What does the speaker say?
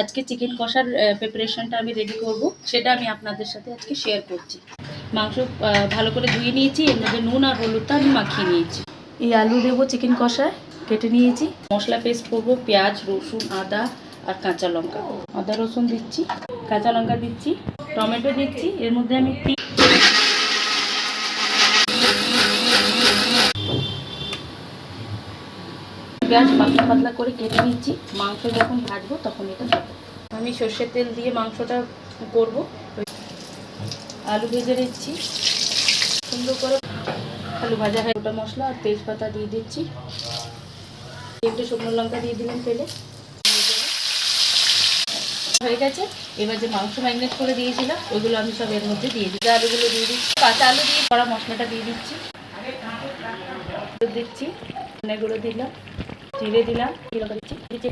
আজকে চিকেন কষার প্রিপারেশনটা আমি রেডি করব, সেটা আমি আপনাদের সাথে আজকে শেয়ার করছি। মাংস ভালো করে ধুয়ে নিয়েছি, এর মধ্যে নুন আর হলুদটা আমি মাখিয়ে নিয়েছি। এই আলু দেবো চিকেন কষায়, কেটে নিয়েছি। মশলা পেস্ট করবো, পেঁয়াজ, রসুন, আদা আর কাঁচা লঙ্কা। আদা রসুন দিচ্ছি, কাঁচা লঙ্কা দিচ্ছি, টমেটো দিচ্ছি। এর মধ্যে আমি পেঁয়াজ পাতলা পাতলা করে কেটে নিচ্ছি। মাংস যখন ভাজবো তখন এটা দেবো। আমি সর্ষের তেল দিয়ে মাংসটা করবো। আলু ভেজে দিচ্ছি সুন্দর করে। আলু ভাজা হয়, গোটা মশলা আর তেজপাতা দিয়ে দিচ্ছি। তিনটে শুকনো লঙ্কা দিয়ে দিলাম তেলে। হয়ে গেছে। এবার যে মাংস ম্যারিনেট করে দিয়েছিলাম ওইগুলো আমি সব এর মধ্যে দিয়ে দিচ্ছি। আলুগুলো দিয়ে দিচ্ছি, কাঁচা আলু দিয়ে কড়া মশলাটা দিয়ে দিচ্ছি। দিচ্ছি ধনেগুলো দিলাম, জিরে দিলাম, দিচ্ছি